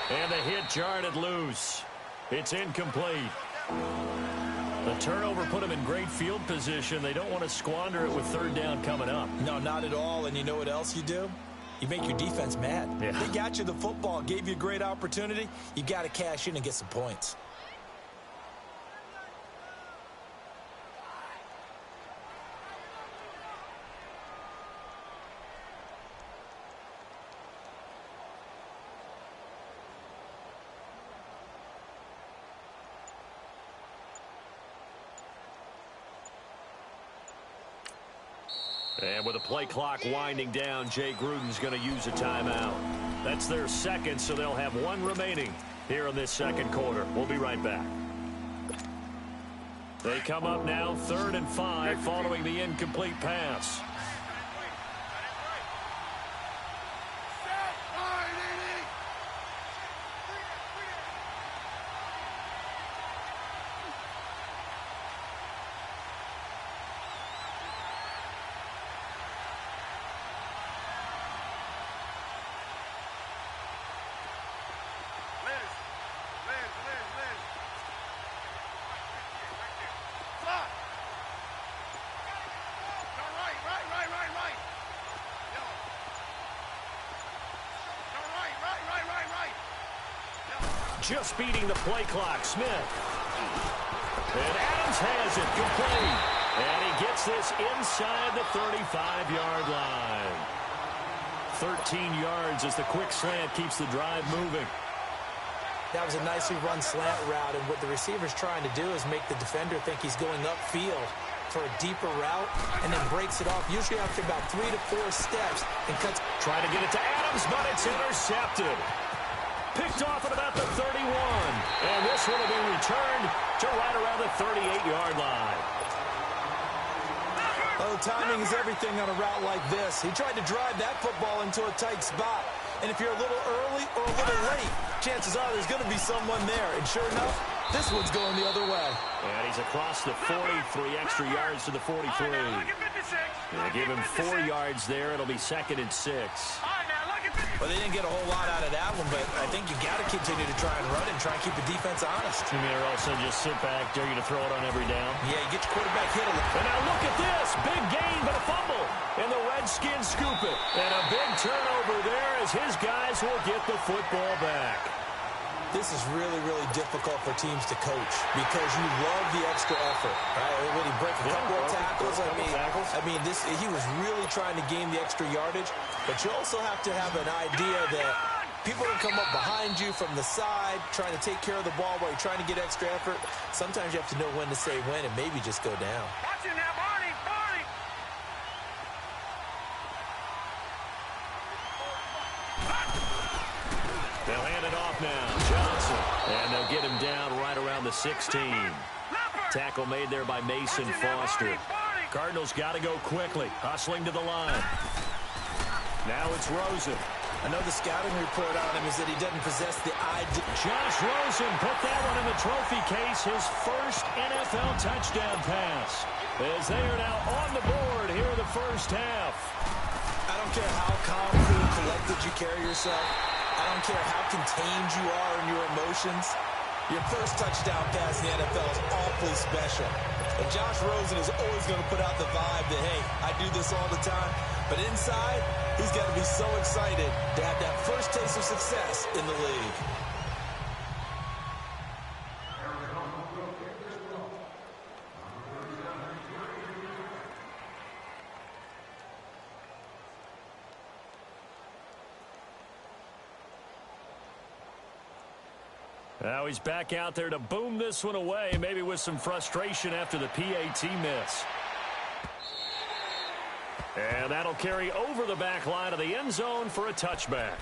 And the hit jarred it loose. It's incomplete. The turnover put them in great field position. They don't want to squander it with third down coming up. No, not at all. And you know what else you do? You make your defense mad. Yeah. They got you the football, gave you a great opportunity. You got to cash in and get some points. And with the play clock winding down, Jay Gruden's going to use a timeout. That's their second, so they'll have one remaining here in this second quarter. We'll be right back. They come up now 3rd and 5 following the incomplete pass. Just beating the play clock, Smith. And Adams has it, complete. And he gets this inside the 35-yard line. 13 yards as the quick slant keeps the drive moving. That was a nicely run slant route, and what the receiver's trying to do is make the defender think he's going upfield for a deeper route, and then breaks it off, usually after about 3 to 4 steps, and cuts. Trying to get it to Adams, but it's intercepted. Picked off at about the 31. And this one will be returned to right around the 38-yard line. Oh, timing is everything on a route like this. He tried to drive that football into a tight spot. And if you're a little early or a little late, chances are there's going to be someone there. And sure enough, this one's going the other way. And he's across the 43 extra yards to the 43. They give him 4 yards there. It'll be 2nd and 6. Well, they didn't get a whole lot out of that one, but I think you got to continue to try and run it and try and keep the defense honest. You mean also just sit back, dare you to throw it on every down? Yeah, you get your quarterback hit a little. And now look at this. Big gain, but a fumble. And the Redskins scoop it. And a big turnover there as his guys will get the football back. This is really, really difficult for teams to coach because you love the extra effort, right? When he break a couple of tackles, he was really trying to gain the extra yardage, but you also have to have an idea that people can come up behind you from the side, trying to take care of the ball while you're trying to get extra effort. Sometimes you have to know when to say when and maybe just go down. Watch it now, Barney! They'll hand it off now. Johnson. And they'll get him down right around the 16. Tackle made there by Mason Foster. Cardinals got to go quickly. Hustling to the line. Now it's Rosen. I know the scouting report on him is that he doesn't possess the ID. Josh Rosen put that one in the trophy case. His first NFL touchdown pass. As they are now on the board here in the first half. I don't care how calm, cool, collected you carry yourself. I don't care how contained you are in your emotions. Your first touchdown pass in the NFL is awfully special. And Josh Rosen is always going to put out the vibe that, hey, I do this all the time. But inside, he's got to be so excited to have that first taste of success in the league. Now he's back out there to boom this one away, maybe with some frustration after the PAT miss. And that'll carry over the back line of the end zone for a touchback.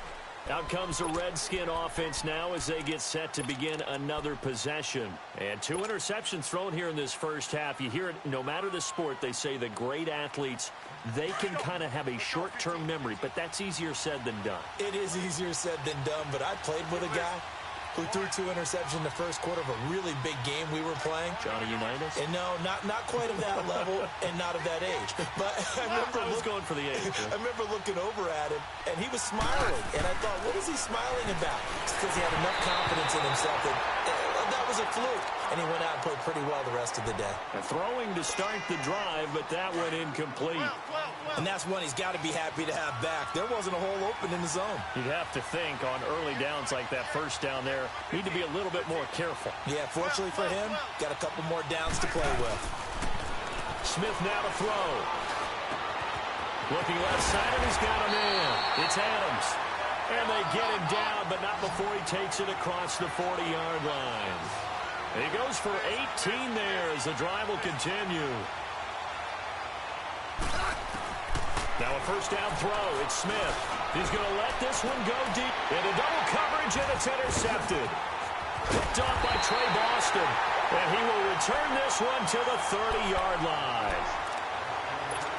Out comes the Redskin offense now as they get set to begin another possession. And 2 interceptions thrown here in this first half. You hear it, no matter the sport, they say the great athletes, they can kind of have a short-term memory, but that's easier said than done. It is easier said than done, but I played with a guy who threw 2 interceptions in the first quarter of a really big game we were playing. Johnny Unitas? And no, not quite of that level and not of that age. But I was going for the age. I remember looking over at him, and he was smiling. And I thought, what is he smiling about? It's because he had enough confidence in himself that was a fluke. And he went out and played pretty well the rest of the day. Throwing to start the drive, but that went incomplete. And that's one he's got to be happy to have back. There wasn't a hole open in the zone. You'd have to think on early downs like that first down there, need to be a little bit more careful. Yeah, fortunately for him, got a couple more downs to play with. Smith now to throw. Looking left side, and he's got him in. It's Adams. And they get him down, but not before he takes it across the 40-yard line. He goes for 18 there as the drive will continue. Now a first down throw. It's Smith. He's going to let this one go deep. Into double coverage, and it's intercepted. Picked off by Trey Boston. And he will return this one to the 30-yard line.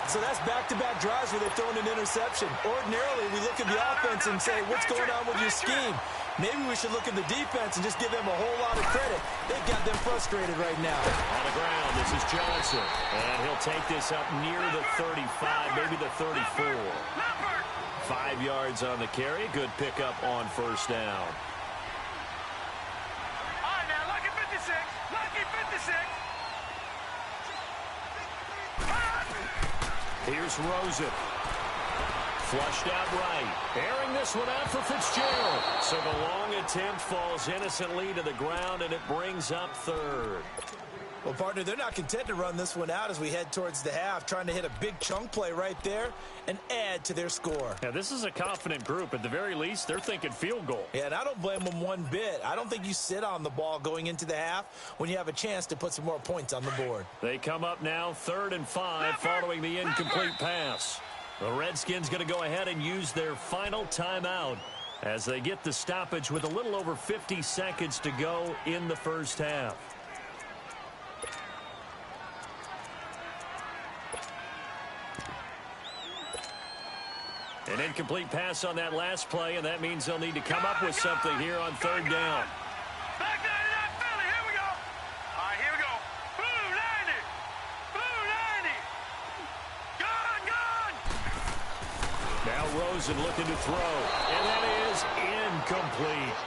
So that's back-to-back drives where they're throwing an interception. Ordinarily, we look at the offense and say, what's going on with your scheme? Maybe we should look at the defense and just give them a whole lot of credit. They've got them frustrated right now. On the ground, this is Johnson. And he'll take this up near the 35, maybe the 34. 5 yards on the carry. Good pickup on first down. All right, now, lucky 56. Lucky 56. Here's Rosen. Flushed out right. Airing this one out for Fitzgerald. So the long attempt falls innocently to the ground, and it brings up third. Well, partner, they're not content to run this one out as we head towards the half, trying to hit a big chunk play right there and add to their score. Now, this is a confident group. At the very least, they're thinking field goal. Yeah, and I don't blame them one bit. I don't think you sit on the ball going into the half when you have a chance to put some more points on the board. They come up now 3rd and 5 following the incomplete pass. The Redskins going to go ahead and use their final timeout as they get the stoppage with a little over 50 seconds to go in the first half. An incomplete pass on that last play, and that means they'll need to come up with something here on 3rd down. Back down to that Philly. Here we go. All right, here we go. Blue 90. Blue 90. Gone. Now Rosen looking to throw, and that is incomplete.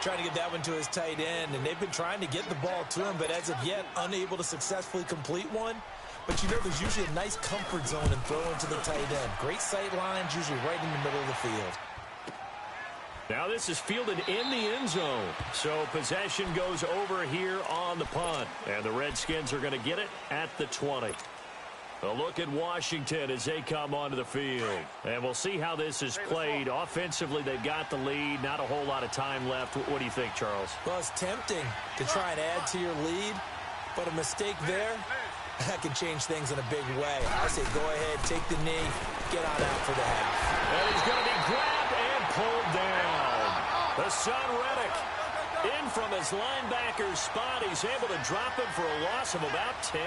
Trying to get that one to his tight end, and they've been trying to get the ball to him, but as of yet, unable to successfully complete one. But you know there's usually a nice comfort zone in throwing to the tight end. Great sight lines, usually right in the middle of the field. Now this is fielded in the end zone. So possession goes over here on the punt. And the Redskins are going to get it at the 20. A look at Washington as they come onto the field. And we'll see how this is played. Offensively, they've got the lead. Not a whole lot of time left. What do you think, Charles? Well, it's tempting to try and add to your lead, but a mistake there, that can change things in a big way. I say go ahead, take the knee, get on out for the half. And he's going to be grabbed and pulled down. The son Reddick in from his linebacker spot. He's able to drop him for a loss of about 10.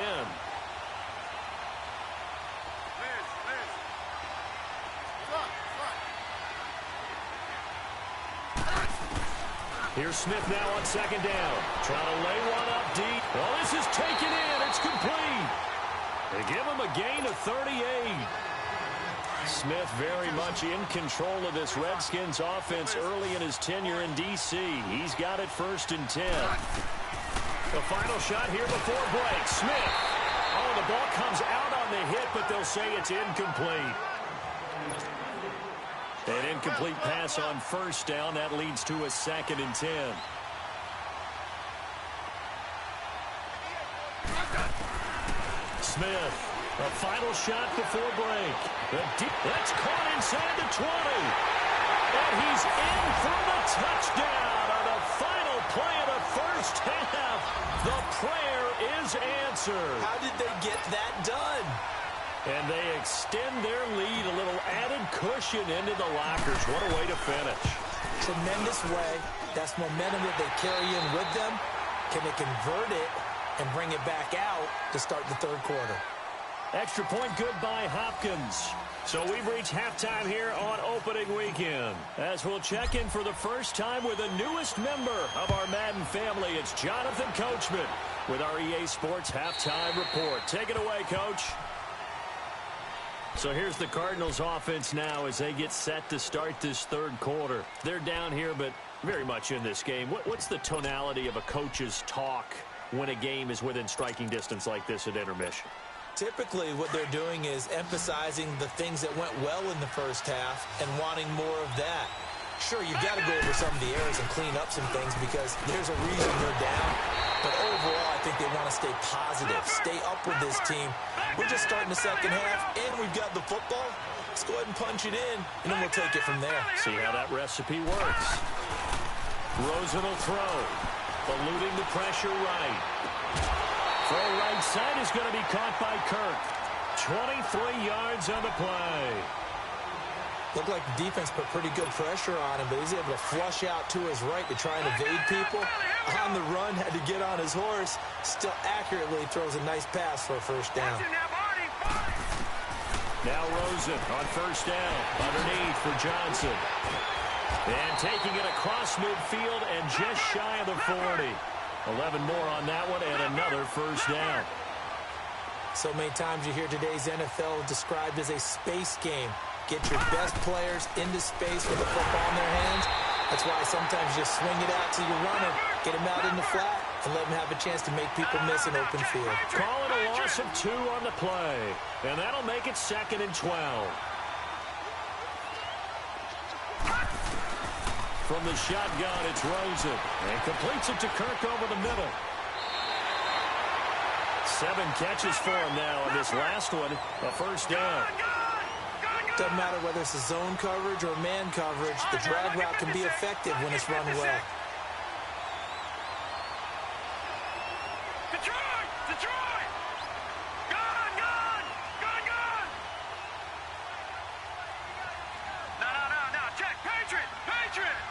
Here's Smith now on 2nd down. Trying to lay one up deep. Well, this is taken in. It's complete. They give him a gain of 38. Smith very much in control of this Redskins offense early in his tenure in D.C. He's got it 1st and 10. The final shot here before break. Smith. Oh, the ball comes out on the hit, but they'll say it's incomplete. An incomplete pass on 1st down. That leads to a 2nd and 10. Smith, a final shot before break. That's caught inside the 20. And he's in for the touchdown on the final play of the first half. The prayer is answered. How did they get that done? And they extend their lead, a little added cushion into the lockers. What a way to finish. Tremendous way. That's momentum that they carry in with them. Can they convert it and bring it back out to start the 3rd quarter? Extra point good by Hopkins. So we've reached halftime here on opening weekend. As we'll check in for the first time with the newest member of our Madden family, it's Jonathan Coachman with our EA Sports Halftime Report. Take it away, Coach. So here's the Cardinals offense now as they get set to start this third quarter. They're down here, but very much in this game. What's the tonality of a coach's talk when a game is within striking distance like this at intermission? Typically, what they're doing is emphasizing the things that went well in the first half and wanting more of that. Sure, you've got to go over some of the errors and clean up some things because there's a reason they're down. But overall, I think they want to stay positive, stay up with this team. We're just starting the second half, and we've got the football. Let's go ahead and punch it in, and then we'll take it from there. See how that recipe works. Rosen will throw, eluding the pressure right. Throw right side is going to be caught by Kirk. 23 yards on the play. Looked like the defense put pretty good pressure on him, but he's able to flush out to his right to try and evade people. On the run, had to get on his horse. Still accurately throws a nice pass for a first down. Now Rosen on first down. Underneath for Johnson. And taking it across midfield and just shy of the 40. 11 more on that one and another first down. So many times you hear today's NFL described as a space game. Get your best players into space with the football in their hands. That's why sometimes you just swing it out to your runner, get him out in the flat, and let him have a chance to make people miss an open field. Call it a loss of 2 on the play. And that'll make it 2nd and 12. From the shotgun, it's Rosen. And completes it to Kirk over the middle. 7 catches for him now, and this last one, a first down. Doesn't matter whether it's a zone coverage or man coverage, the drag route can be effective when it's run well. Detroit! Detroit! Gun! Gun! Gun! Gun! No. Check! Patriot! Patriot!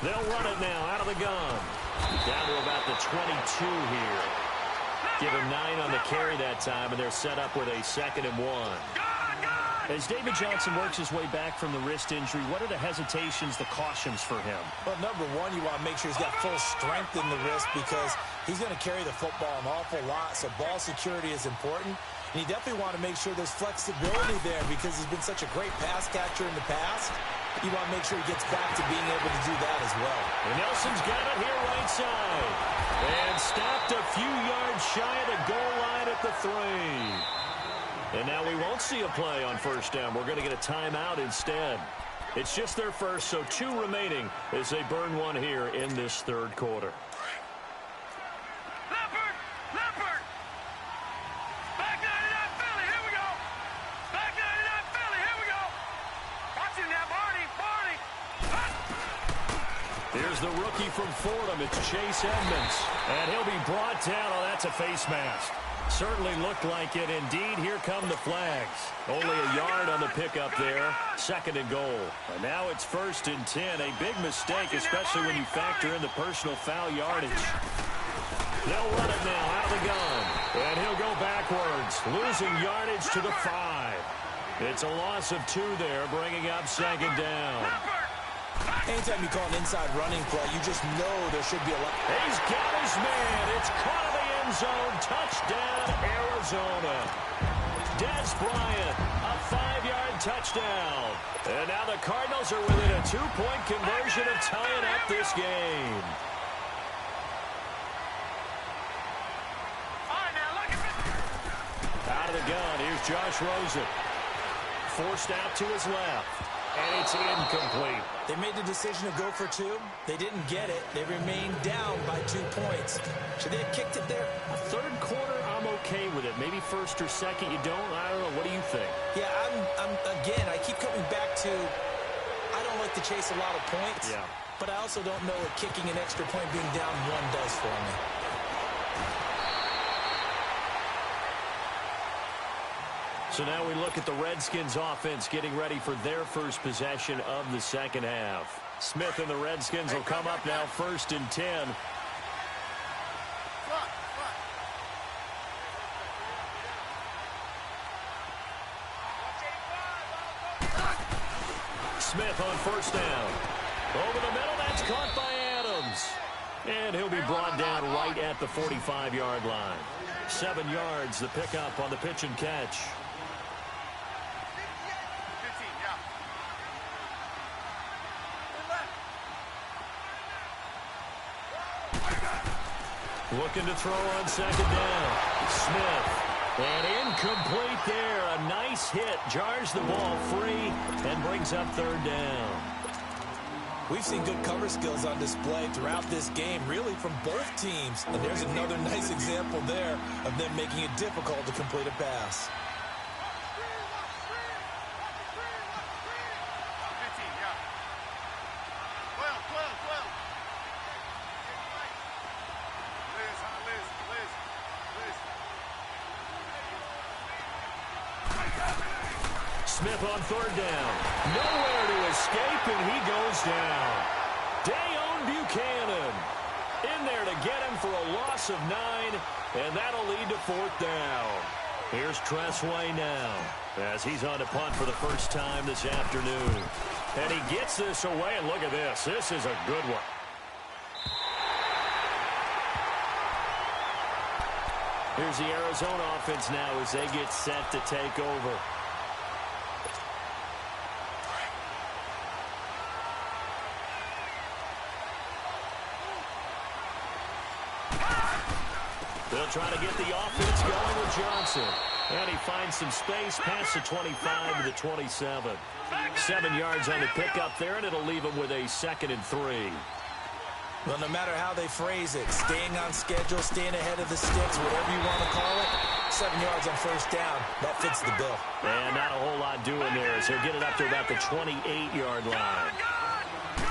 They'll run it now out of the gun. Down to about the 22 here. Give him 9 on the carry that time, and they're set up with a 2nd and 1. As David Johnson works his way back from the wrist injury, what are the hesitations, the cautions for him? Well, number one, you want to make sure he's got full strength in the wrist because he's going to carry the football an awful lot, so ball security is important. And you definitely want to make sure there's flexibility there because he's been such a great pass catcher in the past. You want to make sure he gets back to being able to do that as well. And Nelson's got it here right side. And stopped a few yards shy of the goal line at the 3. And now we won't see a play on first down. We're going to get a timeout instead. It's just their first, so 2 remaining as they burn 1 here in this third quarter. Leopard! Back 99 Philly, here we go! Back 99 Philly, here we go! Watch him now, Barney! Here's the rookie from Fordham. It's Chase Edmonds. And he'll be brought down. Oh, that's a face mask. Certainly looked like it. Indeed, here come the flags. Only a yard on the pickup there. 2nd and goal. And now it's 1st and 10. A big mistake, especially when you factor in the personal foul yardage. They'll run it now out of the gun. And he'll go backwards, losing yardage to the 5. It's a loss of 2 there, bringing up 2nd down. Anytime you call an inside running play, you just know there should be a lot. He's got his man. It's caught in the end zone. Touchdown, Arizona. Des Bryant, a 5-yard touchdown. And now the Cardinals are within a 2-point conversion of tying up this game. Out of the gun, here's Josh Rosen. Forced out to his left. And it's incomplete. They made the decision to go for 2. They didn't get it. They remained down by 2 points. Should they have kicked it there? Third quarter, I'm okay with it. Maybe first or second, you don't. I don't know. What do you think? Yeah, again, I keep coming back to I don't like to chase a lot of points. Yeah. But I also don't know what kicking an extra point being down 1 does for me. So now we look at the Redskins offense getting ready for their first possession of the second half. Smith and the Redskins will come up now 1st and 10. Smith on first down. Over the middle, that's caught by Adams. And he'll be brought down right at the 45-yard line. 7 yards, the pickup on the pitch and catch. 15, yeah. Looking to throw on second down. Smith. And incomplete there. A nice hit. Jars the ball free and brings up third down. We've seen good cover skills on display throughout this game, really from both teams. And there's another nice example there of them making it difficult to complete a pass. 15, yeah. 12, 12, 12. Liz, huh, Liz. Smith on third down. Nowhere to escape, and he goes down. Dayon Buchanan in there to get him for a loss of 9, and that'll lead to fourth down. Here's Tressway now as he's on to punt for the first time this afternoon. And he gets this away, and look at this. This is a good one. Here's the Arizona offense now as they get set to take over. They'll try to get the offense going with Johnson. And he finds some space past the 25 to the 27. 7 yards on the pickup there, and it'll leave him with a 2nd and 3. Well, no matter how they phrase it, staying on schedule, staying ahead of the sticks, whatever you want to call it, 7 yards on first down, that fits the bill. And not a whole lot doing there as he'll get it up to about the 28-yard line.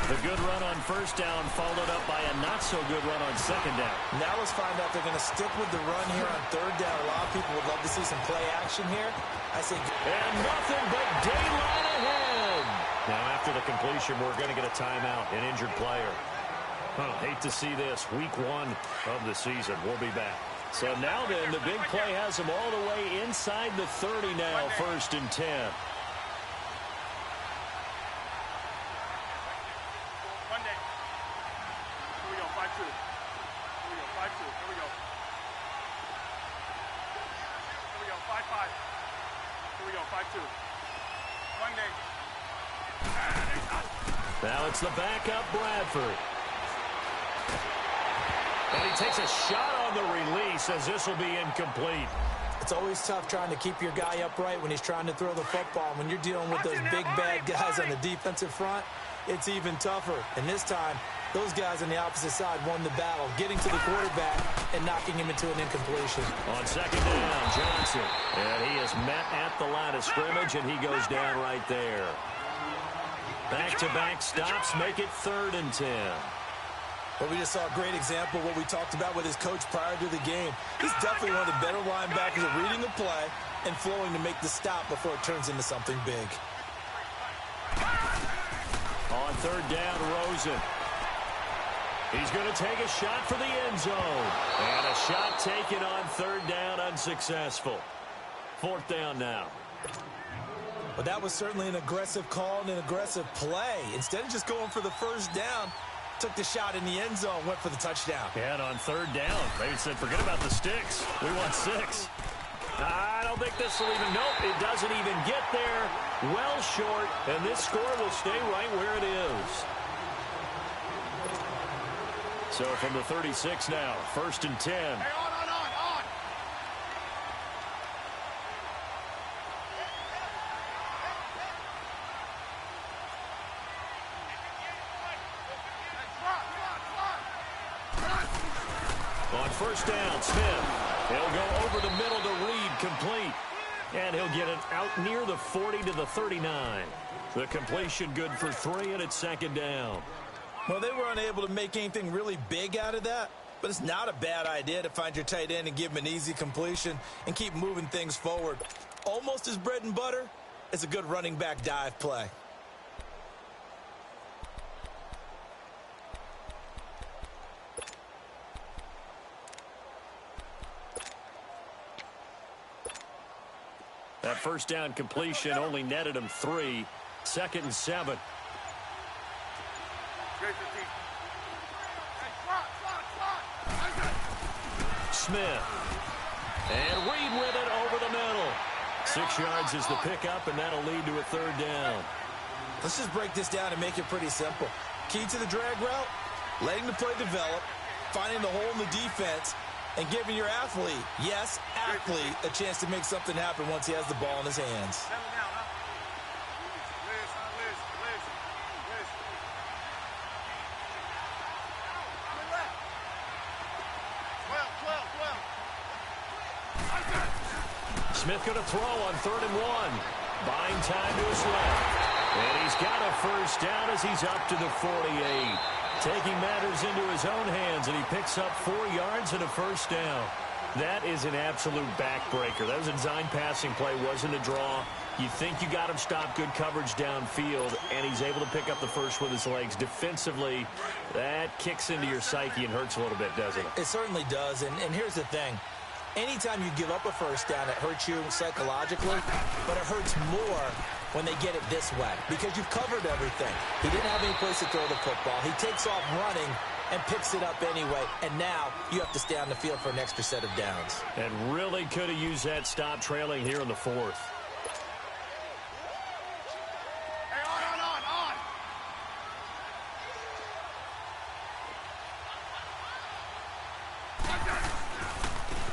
The good run on first down followed up by a not-so-good run on second down. Now let's find out they're going to stick with the run here on third down. A lot of people would love to see some play action here. I say... And nothing but daylight ahead. Now, after the completion, we're going to get a timeout, an injured player. Hate to see this. Week 1 of the season. We'll be back. So now then, the big play has them all the way inside the 30 now, 1st and 10. Monday. Here we go, 5-2. Here we go, 5-2. Here we go. Here we go, 5-5. Here we go, 5-2. Monday. Now it's the backup, Bradford. And he takes a shot on the release as this will be incomplete. It's always tough trying to keep your guy upright when he's trying to throw the football. When you're dealing with those big, bad guys on the defensive front, it's even tougher. And this time, those guys on the opposite side won the battle, getting to the quarterback and knocking him into an incompletion. On second down, Johnson. And he is met at the line of scrimmage, and he goes down right there. Back-to-back stops make it 3rd and 10. Well, we just saw a great example of what we talked about with his coach prior to the game. He's definitely one of the better linebackers at reading the play and flowing to make the stop before it turns into something big. On third down, Rosen. He's going to take a shot for the end zone. And a shot taken on third down, unsuccessful. 4th down now. But that was certainly an aggressive call and an aggressive play. Instead of just going for the first down, took the shot in the end zone, went for the touchdown. And on third down, they said, forget about the sticks. We want 6. I don't think this will even, nope, it doesn't even get there. Well short, and this score will stay right where it is. So from the 36 now, 1st and 10. Hey, on. On first down, Smith. He'll go over the middle to Reed, complete. And he'll get it out near the 40 to the 39. The completion good for 3, and it's 2nd down. Well, they were unable to make anything really big out of that, but it's not a bad idea to find your tight end and give him an easy completion and keep moving things forward. Almost as bread and butter as a good running back dive play. That first down completion only netted him 3. 2nd and 7. Smith. And Reed with it over the middle. 6 yards is the pickup, and that'll lead to a 3rd down. Let's just break this down and make it pretty simple. Key to the drag route, letting the play develop, finding the hole in the defense, and giving your athlete, yes, athlete, a chance to make something happen once he has the ball in his hands. Smith going to throw on 3rd and 1. Buying time to his left. And he's got a 1st down as he's up to the 48. Taking matters into his own hands, and he picks up 4 yards and a 1st down. That is an absolute backbreaker. That was a design passing play, wasn't a draw. You think you got him stopped, good coverage downfield, and he's able to pick up the first with his legs. Defensively, that kicks into your psyche and hurts a little bit, doesn't it? It certainly does, and here's the thing. Anytime you give up a 1st down, it hurts you psychologically, but it hurts more when they get it this way because you've covered everything. He didn't have any place to throw the football. He takes off running and picks it up anyway, and now you have to stay on the field for an extra set of downs. And really could have used that stop trailing here in the 4th.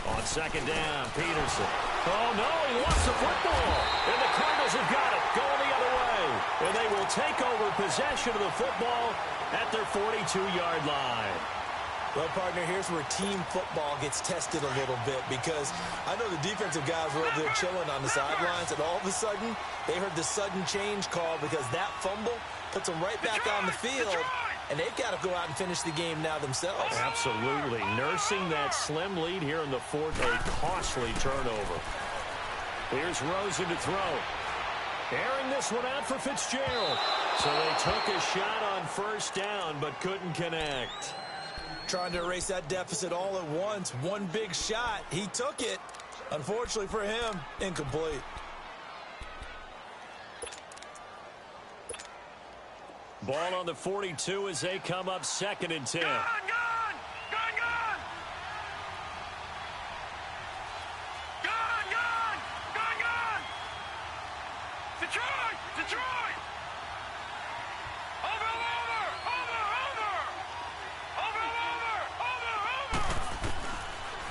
On 2nd down, Peterson. Oh, no, he lost the football. And the Cardinals have got it, going the other way. And they will take over possession of the football at their 42-yard line. Well, partner, here's where team football gets tested a little bit because I know the defensive guys were over there chilling on the sidelines, and all of a sudden, they heard the sudden change call because that fumble puts them right back on the field. And they've got to go out and finish the game now themselves. Absolutely. Nursing that slim lead here in the 4th, a costly turnover. Here's Rosen to throw. Airing this one out for Fitzgerald. So they took a shot on 1st down, but couldn't connect. Trying to erase that deficit all at once. One big shot. He took it. Unfortunately for him, incomplete. Ball on the 42 as they come up 2nd and 10. Gun! Detroit! Over!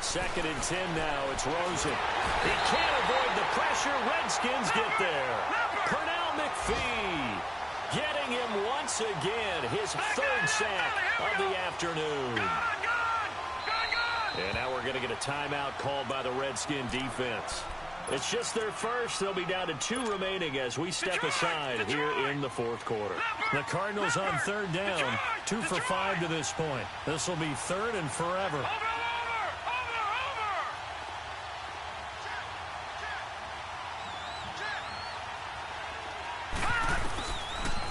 2nd and 10 now. It's Rosen. He can't avoid the pressure. Redskins get there. Pernell McPhee getting him once again. His 3rd sack of the afternoon. And now we're going to get a timeout called by the Redskin defense. It's just their first. They'll be down to 2 remaining as we step aside here in the 4th quarter. The Cardinals on 3rd down. 2 for 5 to this point. This will be 3rd and forever.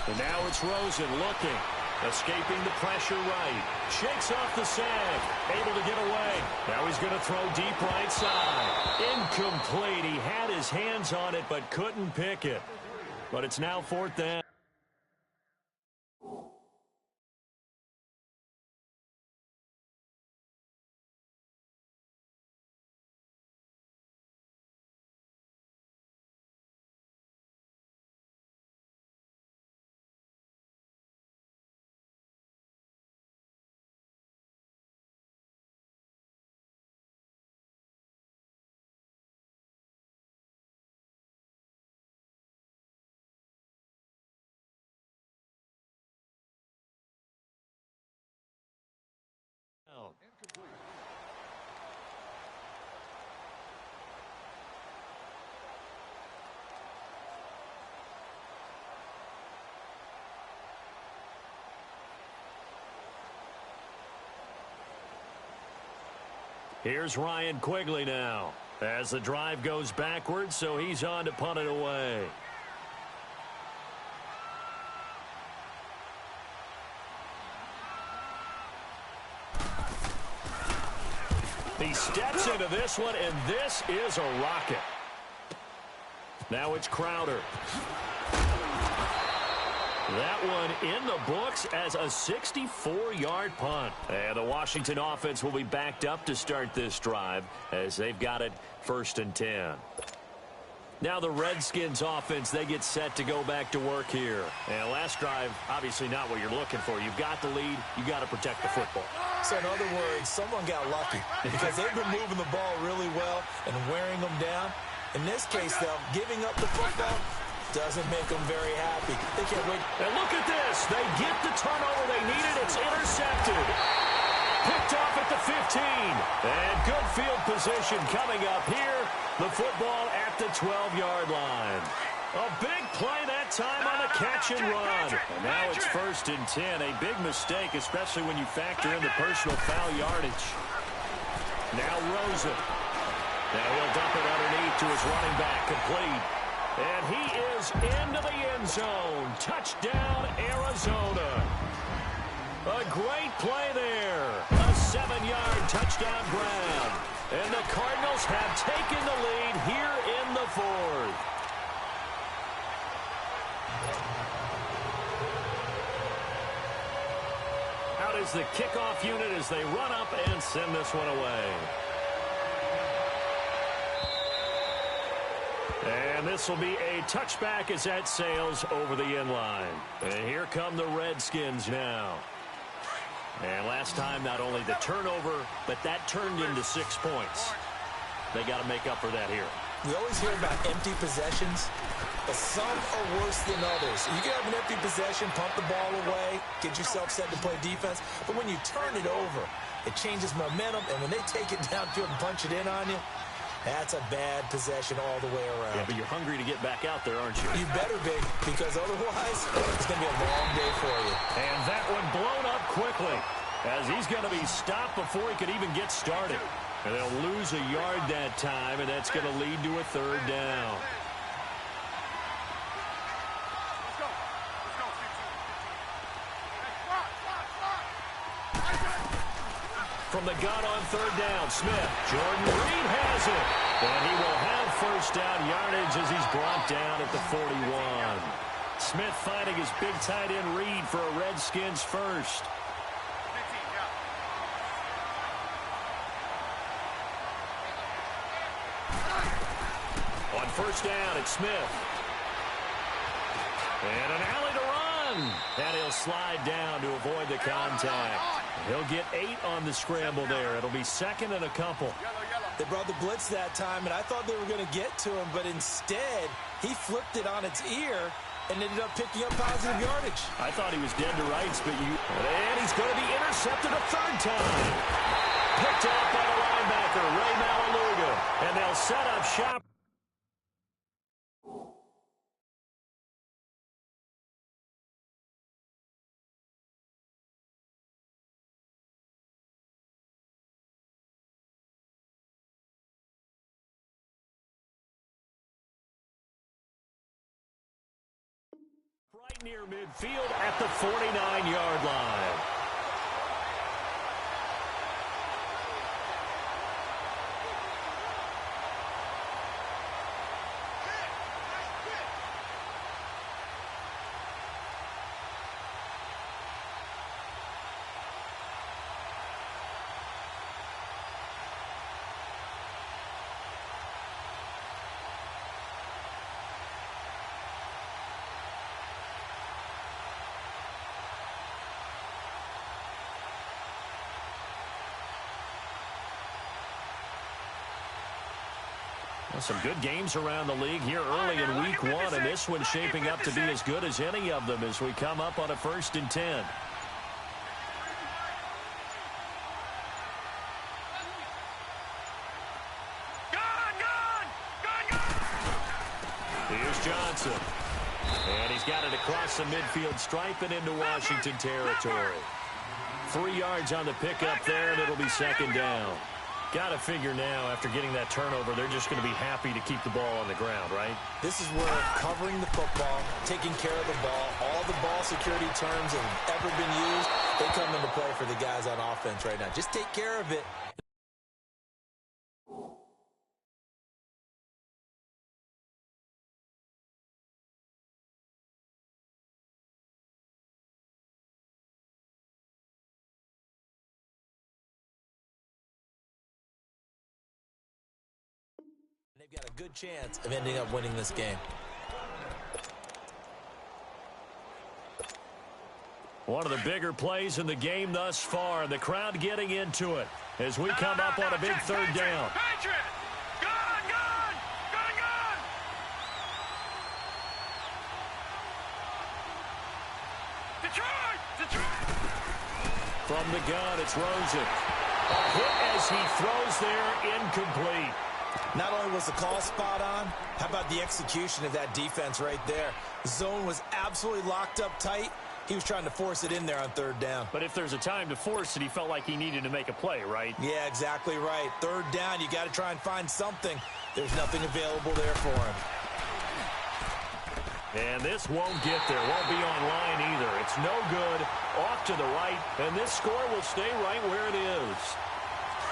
And now it's Rosen looking. Escaping the pressure right. Shakes off the sag. Able to get away. Now he's going to throw deep right side. Incomplete. He had his hands on it but couldn't pick it. But it's now 4th down. Here's Ryan Quigley now as the drive goes backwards, so he's on to punt it away. He steps into this one, and this is a rocket. Now it's Crowder. That one in the books as a 64-yard punt. And the Washington offense will be backed up to start this drive as they've got it 1st and 10. Now the Redskins offense, they get set to go back to work here. And last drive, obviously not what you're looking for. You've got the lead. You've got to protect the football. So in other words, someone got lucky because they've been moving the ball really well and wearing them down. In this case, though, giving up the football doesn't make them very happy. They can't wait. And look at this. They get the turnover they needed. It's intercepted. Picked off at the 15. And good field position coming up here. The football at the 12-yard line. A big play that time on the catch and run. And now it's 1st and 10. A big mistake, especially when you factor in the personal foul yardage. Now Rosen. Now he'll dump it underneath to his running back, complete. And he is into the end zone. Touchdown, Arizona. A great play there. A 7-yard touchdown grab. And the Cardinals have taken the lead here in the 4th. Out is the kickoff unit as they run up and send this one away. And this will be a touchback as that sails over the end line. And here come the Redskins now. And last time, not only the turnover, but that turned into 6 points. They got to make up for that here. We always hear about empty possessions, but some are worse than others. You can have an empty possession, pump the ball away, get yourself set to play defense, but when you turn it over, it changes momentum, and when they take it downfield and punch it in on you, that's a bad possession all the way around. Yeah, but you're hungry to get back out there, aren't you? You better be, because otherwise, it's going to be a long day for you. And that one blown up quickly, as he's going to be stopped before he could even get started. And they'll lose a yard that time, and that's going to lead to a 3rd down. From the gun on 3rd down, Smith. Jordan Reed has it. And he will have 1st down yardage as he's brought down at the 41. Smith finding his big tight end Reed for a Redskins 1st. On 1st down, it's Smith. And an alley to run. And he'll slide down to avoid the contact. He'll get 8 on the scramble there. It'll be 2nd and a couple. They brought the blitz that time, and I thought they were going to get to him, but instead, he flipped it on its ear and ended up picking up positive yardage. I thought he was dead to rights, but and he's going to be intercepted a 3rd time. Picked off by the linebacker, Ray Malaluga. And they'll set up shop. Right near midfield at the 49-yard line. Some good games around the league here early in week 1, and this one's shaping up to be as good as any of them as we come up on a 1st and 10. Here's Johnson. And he's got it across the midfield stripe and into Washington territory. 3 yards on the pickup there, and it'll be 2nd down. Got to figure now, after getting that turnover, they're just going to be happy to keep the ball on the ground, right? This is where covering the football, taking care of the ball, all the ball security terms that have ever been used, they come into play for the guys on offense right now. Just take care of it. they've got a good chance of ending up winning this game. One of the bigger plays in the game thus far, and the crowd getting into it as we come up on a big third down. Patriot! Gun! Gun! Gun! Gun! Detroit! Detroit! From the gun, it's Rosen. A hit as he throws there, incomplete. Not only was the call spot on, how about the execution of that defense right there? The zone was absolutely locked up tight. He was trying to force it in there on third down. But if there's a time to force it, he felt like he needed to make a play, right? Yeah, exactly right. Third down, you got to try and find something. There's nothing available there for him. And this won't get there. Won't be online either. It's no good. Off to the right. And this score will stay right where it is.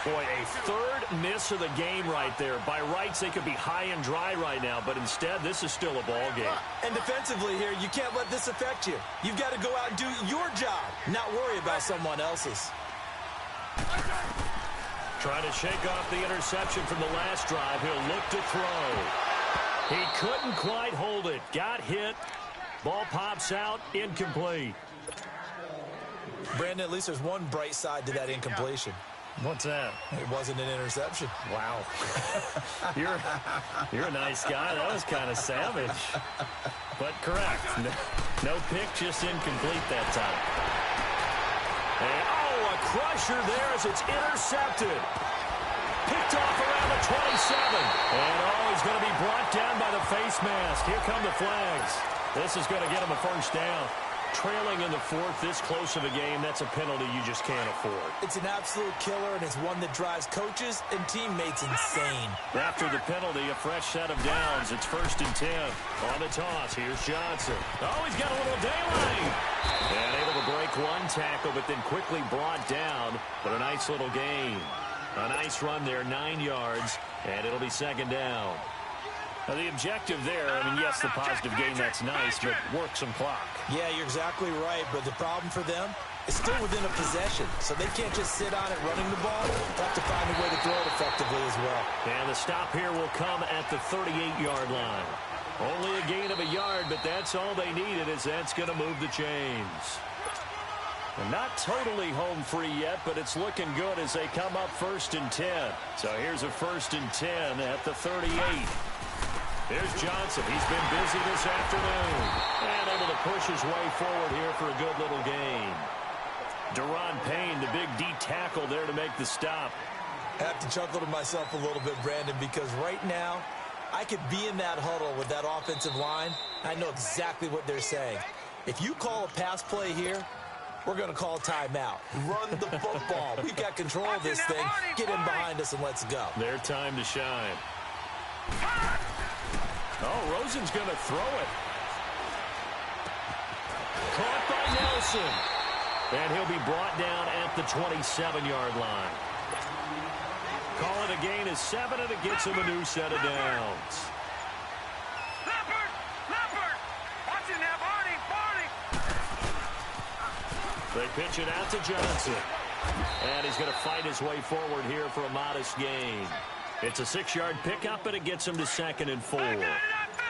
Boy, a third miss of the game right there. By rights, they could be high and dry right now. But instead, this is still a ball game. And defensively here, you can't let this affect you. You've got to go out and do your job, not worry about someone else's. Trying to shake off the interception from the last drive. He'll look to throw. He couldn't quite hold it. Got hit. Ball pops out. Incomplete. Brandon, at least there's one bright side to that incompletion. What's that? It wasn't an interception. Wow. You're a nice guy. That was kind of savage. But correct. No pick, just incomplete that time. And, a crusher there as it's intercepted. Picked off around the 27. And, he's going to be brought down by the face mask. Here come the flags. This is going to get him a first down. Trailing in the fourth, this close of a game, that's a penalty you just can't afford. It's an absolute killer, and it's one that drives coaches and teammates insane. After the penalty, a fresh set of downs. It's 1st and 10. On the toss, here's Johnson. He's got a little daylight. And able to break one tackle, but then quickly brought down. But a nice little gain. A nice run there, 9 yards, and it'll be 2nd down. Now, the objective there, yes, the positive gain, that's nice, but work some clock. Yeah, you're exactly right, but the problem for them is still within a possession, so they can't just sit on it running the ball. They have to find a way to throw it effectively as well. And the stop here will come at the 38-yard line. Only a gain of a yard, but that's all they needed, as that's going to move the chains. And not totally home free yet, but it's looking good as they come up 1st and 10. So here's a 1st and 10 at the 38. Here's Johnson. He's been busy this afternoon. And able to push his way forward here for a good little gain. Deron Payne, the big D tackle there to make the stop. I have to chuckle to myself a little bit, Brandon, because right now I could be in that huddle with that offensive line. I know exactly what they're saying. If you call a pass play here, we're going to call timeout. Run the football. We've got control of this thing. Get in behind us and let's go. Their time to shine. Rosen's going to throw it. Caught by Nelson. And he'll be brought down at the 27-yard line. Call it a gain of 7, and it gets him a new set of downs. Leopard! Leopard! Watching that, Barney! They pitch it out to Johnson. And he's going to fight his way forward here for a modest gain. It's a 6-yard pickup, and it gets him to 2nd and 4.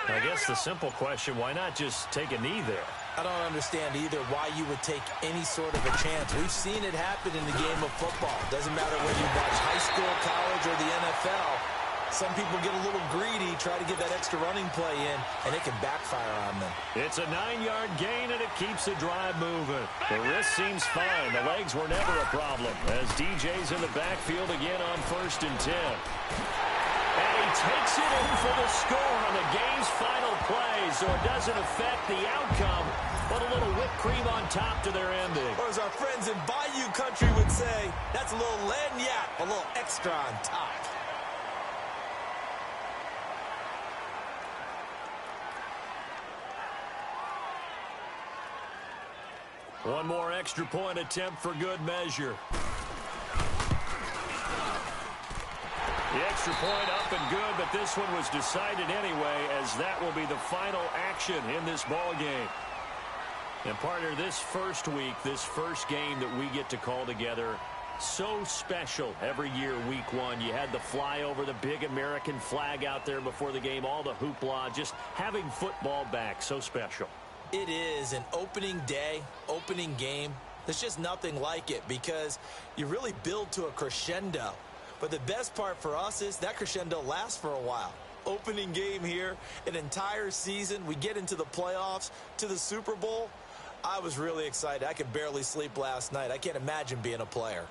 I guess the simple question, why not just take a knee there? I don't understand either why you would take any sort of a chance. We've seen it happen in the game of football. Doesn't matter whether you watch high school, college, or the NFL. Some people get a little greedy, try to get that extra running play in, and it can backfire on them. It's a 9-yard gain, and it keeps the drive moving. The wrist seems fine. The legs were never a problem as DJ's in the backfield again on 1st and 10. And he takes it in for the score on the game's final play, so it doesn't affect the outcome, but a little whipped cream on top to their ending. Or as our friends in Bayou Country would say, that's a little lagniappe, a little extra on top. One more extra point attempt for good measure. The extra point up and good, but this one was decided anyway, as that will be the final action in this ball game. And partner, this first week, this first game that we get to call together, So special every year, week one. You had the flyover, the big American flag out there before the game, all the hoopla, just having football back, so special. It is an opening day, opening game. There's just nothing like it because you really build to a crescendo. But the best part for us is that crescendo lasts for a while. Opening game here, an entire season. We get into the playoffs, to the Super Bowl. I was really excited. I could barely sleep last night. I can't imagine being a player.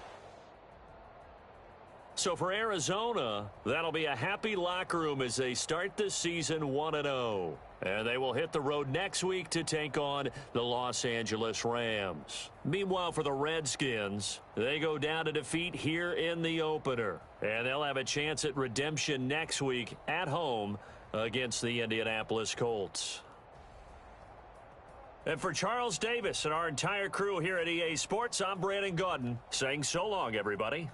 So for Arizona, that'll be a happy locker room as they start the season 1-0. And they will hit the road next week to take on the Los Angeles Rams. Meanwhile, for the Redskins, they go down to defeat here in the opener. And they'll have a chance at redemption next week at home against the Indianapolis Colts. And for Charles Davis and our entire crew here at EA Sports, I'm Brandon Gaudin saying so long, everybody.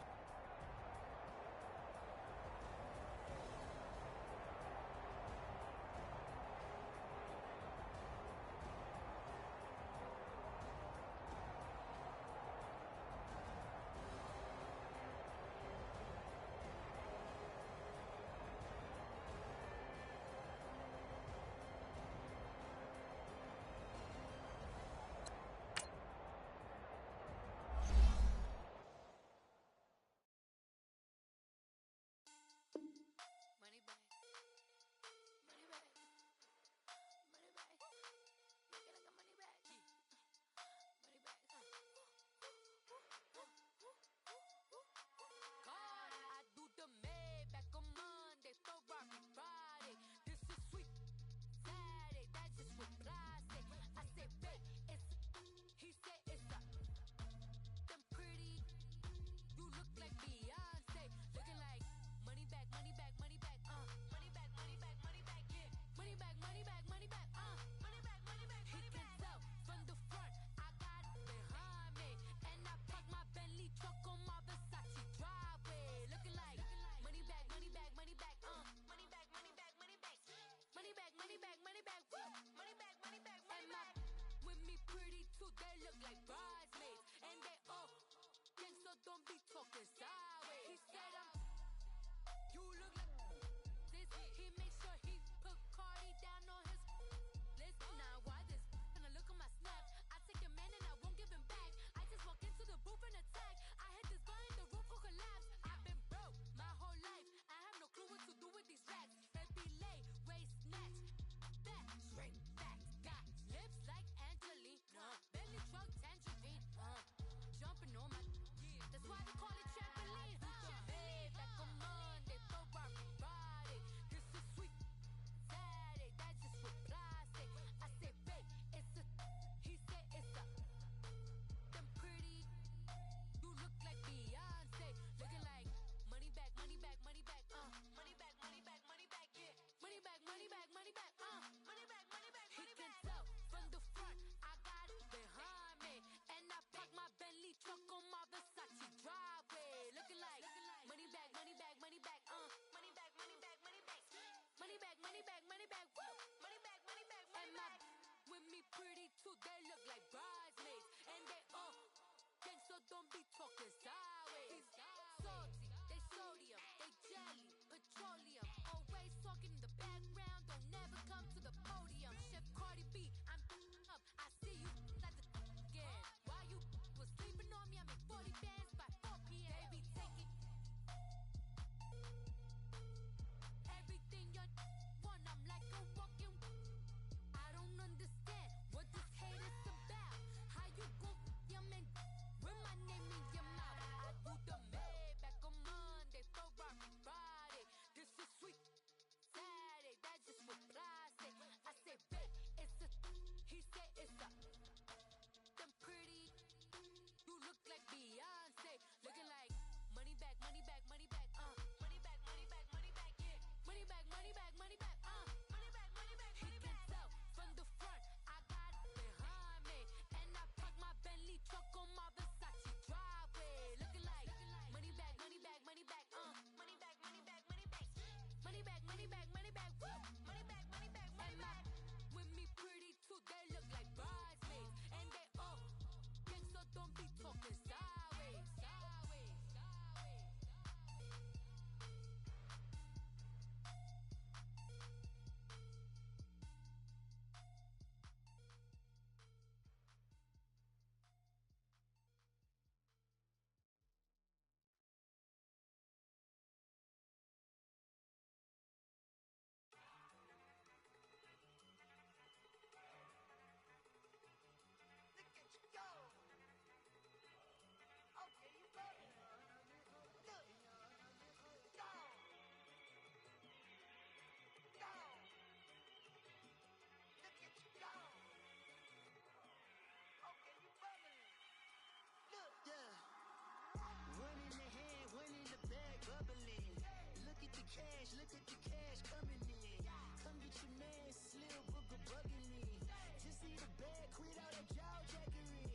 bed, quit out that jaw jackery.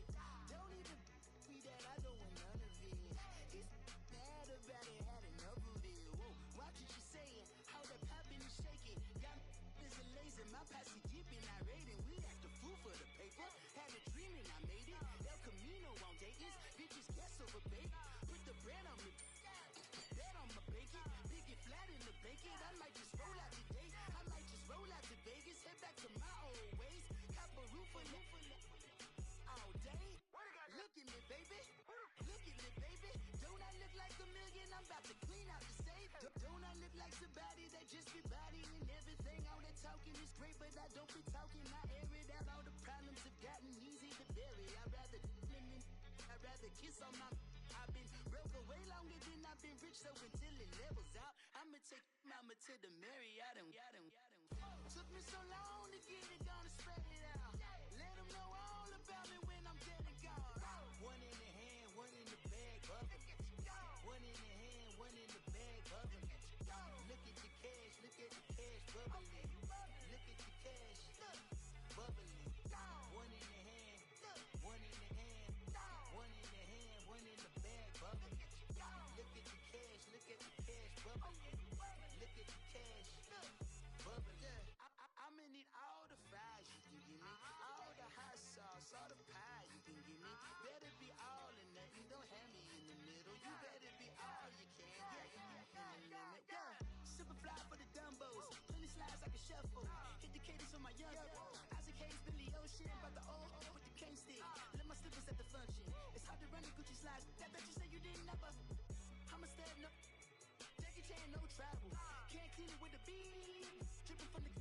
Don't even be that, I don't want none of it. It's mad about it, had enough of it. Whoa, watch what you saying, how that poppin' and shaking. Got is a lazy, my posse dipping, I raiding. We act a fool for the paper. Had a dream and I made it. El Camino on Dayton's, bitches guess over bait. Put the bread on me, bet on my bacon. Big it flat in the bacon. I might just roll out today. I might just roll out to Vegas, head back to my old ways. Cop a roof all day. Look at me, baby. Look at me, baby. Don't I look like a million? I'm about to clean out the safe. Don't I look like somebody that just be bodying everything? All that talking is great, but I don't be talking. I air it out. All the problems have gotten easy to bury. I'd rather kiss on my. I've been broke way longer than I've been rich, so until it levels out, I'ma take mama to the Marriott and took me so long to get it gone and spread it out. Let them know all about me when I'm dead and gone. One in the hand, one in the bag, bubbling. One in the hand, one in the bag, bubbling. Look at the cash, look at the cash, bubbling. Look at the cash, bubbling. One in the hand, one in the hand, one in the hand, one in the bag, bubbling. Look at the cash, look at the cash, bubbling. Look at the cash, bubbling. I'ma need all the fries you can give me, all the hot sauce, all the pie you can give me. Better be all or nothing, don't have me in the middle. You better be all you can, yeah, in the limit, yeah. Super fly for the Dumbos, plenty slides like a shuffle. Hit the cadence on my young Isaac Hayes, Billy Ocean, about the old with the cane stick. Let my slippers at the function. It's hard to run the Gucci slides. That bet you say you didn't never. I'ma step no. Jackie Chan, no travel. Can't clean it with the beat. Dripping from the.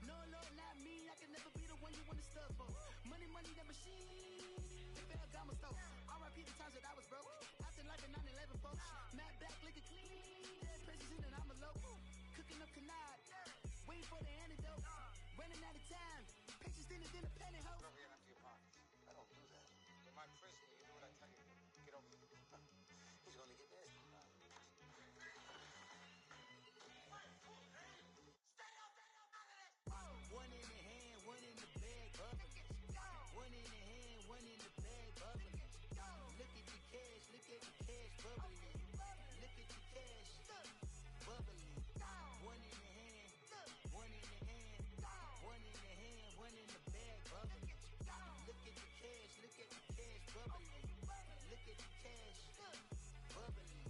No, Lord, not me. I can never be the one you want to stuff for. Money, that machine. The Ferragamo stove. R.I.P. the times that I was broke. Acting like a 9/11 folks. Matte back, looking clean. Dead princess in and I'm a local. Cooking up canard. Waiting for the antidote. Running out of time. Patience thinner than a penny hoe. Don't get empty your pockets. I don't do that. In my prison, you do what I tell you to. Get over here. He's gonna get nasty. One in the hand, one in the bag, bubbling. One in the hand, one in the bag, bubbling. Look at the cash, look at the cash, bubbling. Look at the cash, bubbling. One in the hand, one in the hand, one in the hand, one in the bag, bubbling. Look at the cash, look at the cash, bubbling. Look at the cash, bubbling.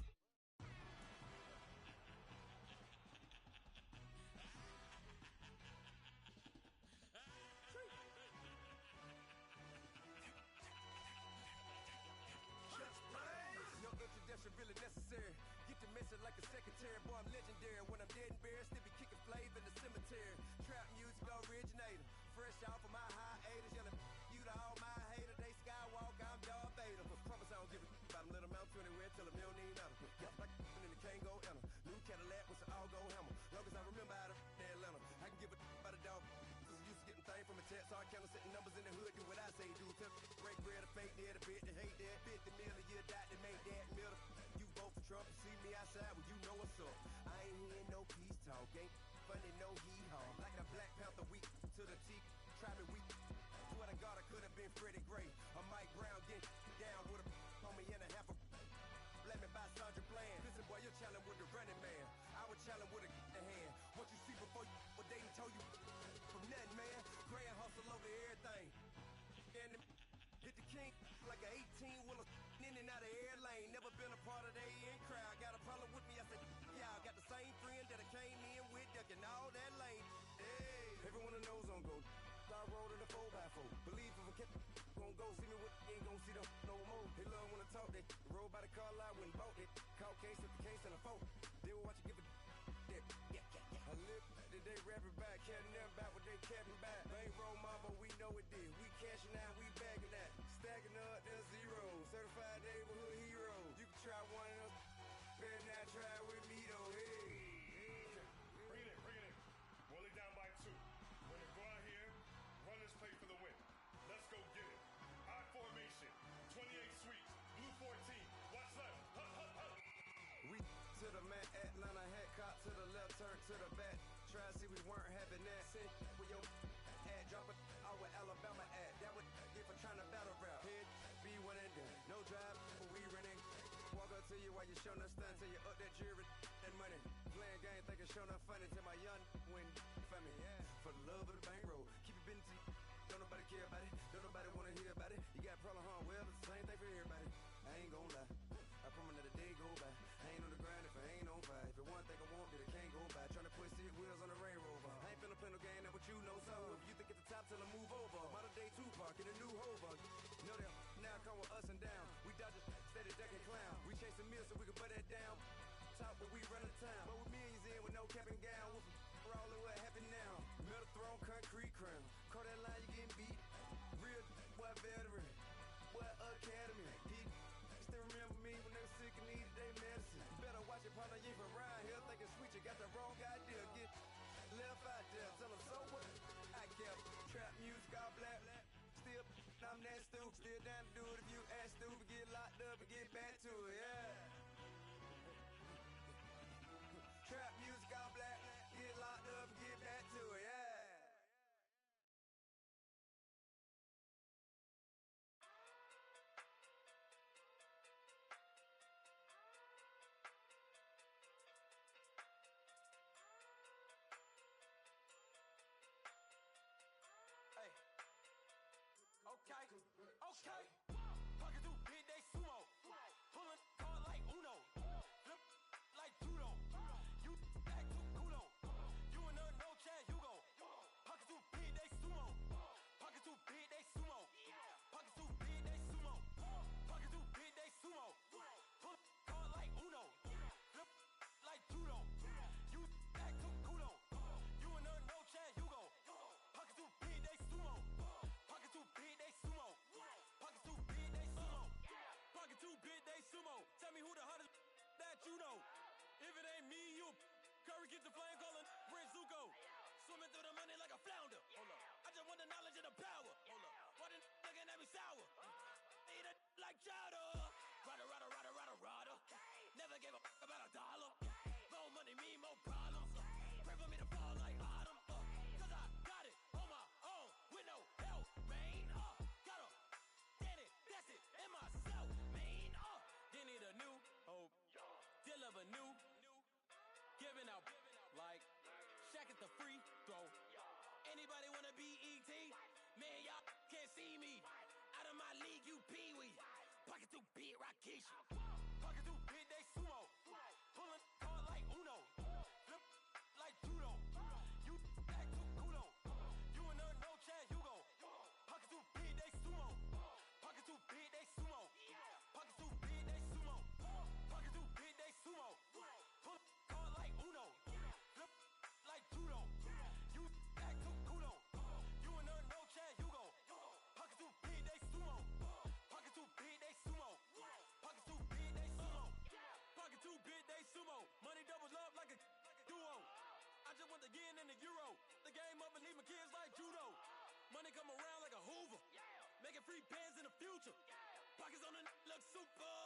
No introduction really necessary. Get the message like a secretary. Boy, I'm legendary. When I'm dead and buried, still be kicking flavor in the cemetery. Trap music originator. Fresh off of my hiatus. Yelling you to all my haters. They skywalk, I'm Darth Vader. Promise I don't give a about them. Let them out to anywhere. Tell them you don't need nothing. Yep, like and the can't go enter. New Cadillac with an all-go hammer. Long as I remember how to Atlanta. I can give a about a dog. Used to getting things from a text. So I count setting numbers in the hood. Do what I say do. Tell break bread or fake there. The bit to hate that. 50 million a year dot to make that middle. You vote for Trump, you see me outside, well, you know what's up. I ain't hearing no peace talk, ain't funny, no hee-haw. Like a Black Panther weak to the teeth, try me weak. Swear to God, I could have been Freddie Gray. Or Mike Brown getting down with a homie and a half a. Let me buy Sandra Bland. Listen, boy, you're challenging with the running man. I would challenge with a in hand. What you see before you, what they done told you from nothing, man. Grand hustle over everything. And hit the king like an 18-wheeler in and out of air lane. Never been a part of the in crowd. Got a problem with me, I said, y'all got the same friend that I came in with, ducking all that lane. Hey, everyone knows on go. I rolled in a 4x4. Believe if I kept gon' go see me with ain't gon' see them no more. They love when I talk that. Roll by the car lot when bought it. Caught case at the case and a phone. They will watch you give a that. I live that they rapping back, caring them back what they capping back. Bankroll mama, we know it did. We cashing out, we bagging that. Stacking up, there's zero. Certified neighborhood hero. You can try one of them. Better not try with me though. Hey. Bring it in. Roll it down by 2. We're gonna go out here, run this play for the win. Let's go get it. I formation, 28 sweeps, blue 14. Watch left. Hup. We to the man, Atlanta hat cop to the left, turn to the back. Try to see we weren't having that. Send with your ad, drop it out with Alabama. You got a problem, huh? Well, it's the same thing for everybody. I ain't gon' lie. I promise that a day go by. I ain't on the grind if I ain't on fire. If it one thing I want, then it can't go by. Tryna put 6 wheels on the Range Rover. I ain't finna play no game, that what you know. So if you think at the top, tell them move over. Modern day Tupac in a new Hova. Know that now come with us and down. We dodge it, steady duck and clown. We chase a meal so we can put that down. Top, but we run the town. But with millions in with no cap and gown. With all of what happened now. Metal throne, concrete crown. Call that line, you getting beat. Real boy veteran. Boy academy. He still remember me when they were sick and needed their medicine. You better watch it, partner, you ain't from around here thinking sweet, you got the wrong idea. Get left out there, tell them so what I kept. Trap music, all black. Still, I'm that stupid. Still down to do it if you ask stupid. Get locked up and get back to it, yeah. Trap music, all black. Get locked up and get back to it, yeah. Hey. Okay. Fucking through big day sumo. Pulling hard like Uno. Flip like judo. You act too culo. You and her no chance, you go. Pocket too big day sumo. Pocket too big day sumo. Pocket too big day sumo. Pocket too big day sumo. Pull hard like Uno. Flip like judo. You act too culo. You and her no chance, you go. Pocket too big day sumo. Pocket too big day sumo. Pocket too big day sumo. Pocket too big day sumo. Tell me who the hottest that you know. If it ain't me, you Curry get the flame calling Prince Zuko. Swimming through the money like a flounder. Hold up. I just want the knowledge and the power. Hold up. Why the looking at me sour? Eat it like chowder. Rada. Never gave a about a dollar. More money, me, more problems. Pray for me to fall like autumn. Cause I got it on my own with no help, man. Gotta get it, that's it, in myself, man. They need a new hope. Deal of a new. Giving out like Shaq at the free throw. Anybody wanna be ET? Man, y'all can't see me. Out of my league, you pee-wee. Pocket too big, Rakishi. Pocket too big, they sumo. Pulling hard like Uno. Flip like judo. You act too culo. You and her no chance, you go. Pocket too big, they sumo. Pocket too big, they sumo. Pocket too big, they sumo. Pocket too big, they sumo. Pull hard like Uno. Flip like judo. You act too culo. You and her no chance, you go. Pocket too big, they sumo. Pocket too big, they sumo. Pocket too big, they sumo. Pocket too big, they sumo. Money doubles up like a duo. I just want the yen and the euro. The game up and leave my kids like judo. Money come around like a Hoover. Making free bands in the future. Pockets on the look super.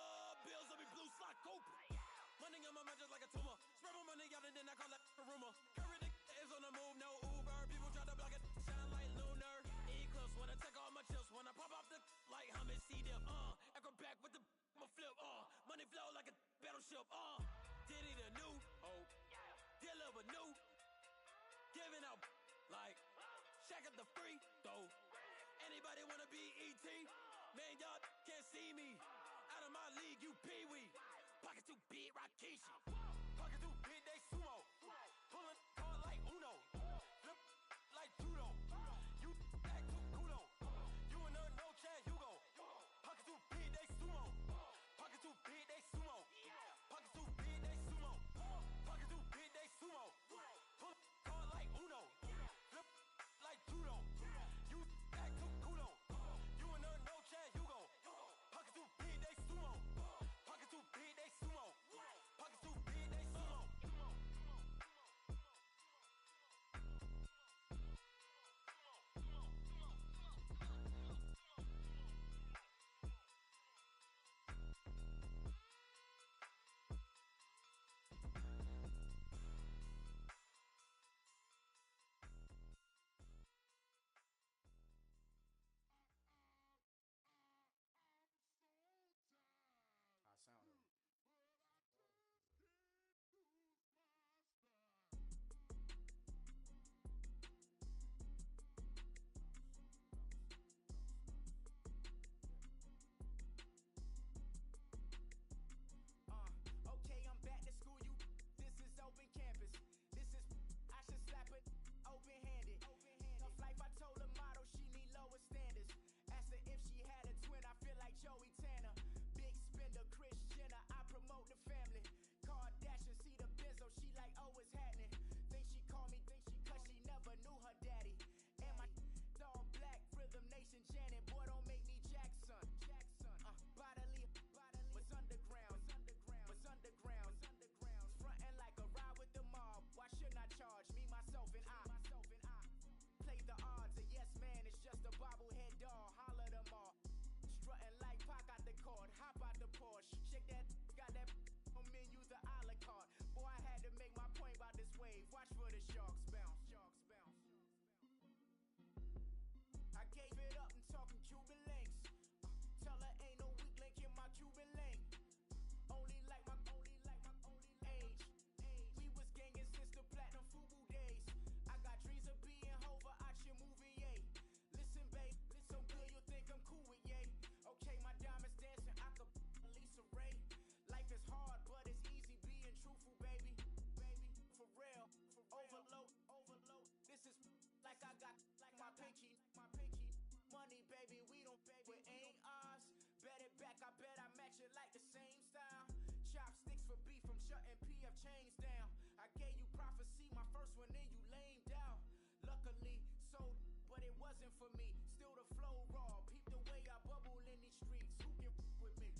Bills on me blue slot Cooper. Money on my mind just like a tumor. Spread my money out and then I call that a rumor. Curry the is on the move, no Uber. People try to block it, shine like lunar. Eclipse when I take all my chips. When I pop off the like hummus, see them. Acrobat with the flip. Money flow like a battleship. Diddy the new hope. Deal of a new. Giving out like Shaq at the free throw. Anybody wanna be ET? Man, y'all can't see me. Out of my league, you pee-wee. Pocket too big, Rakishi. Pocket too big, they sumo. Pulling hard like Uno. Flip like judo. You act too culo. You and her no chance, you go. Pocket too big, they sumo. Pocket too big, they sumo. Pocket too big, they sumo. Pocket too big, they sumo. Pull hard like Uno. Flip like judo. You act too culo. You and her no chance, you go. Pocket too big, they sumo. Pocket too big, they sumo. Pocket too big, they sumo. gave it up and talking Cuban links. Tell her ain't no weak link in my Cuban link. Only like my age. We was gangin' since the platinum FUBU days. I got dreams of being Hova, I should movie, yay. Listen, babe, so good you think I'm cool with yay. Okay, my diamonds dancing, I could Lisa Ray. Life is hard, but it's easy being truthful, baby. For real, overload. This is like I got like my pinky. Money, baby, we don't pay, it ain't ours. Bet it back, I bet I match it like the same style. Chopsticks for beef from shutting PF chains down. I gave you prophecy, my first one, then you lamed out. Luckily, sold, but it wasn't for me. Still the flow raw, peep the way I bubble in these streets. Who can with me?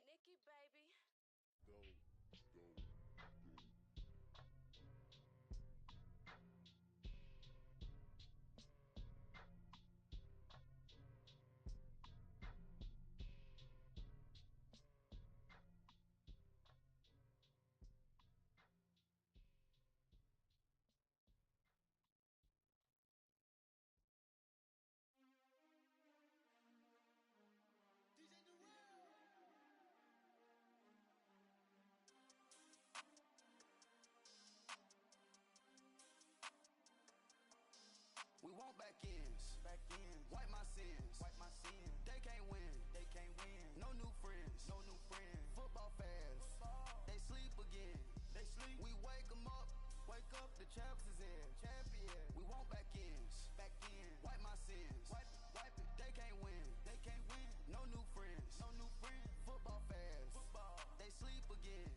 Nikki, baby. Go. We want back ends. Wipe my sins. They can't win. No new friends. Football fans. They sleep again. We wake 'em up. Wake up, the champs is in. We want back ends. Wipe my sins. Wipe it. They can't win. No new friends. Football fans. They sleep again.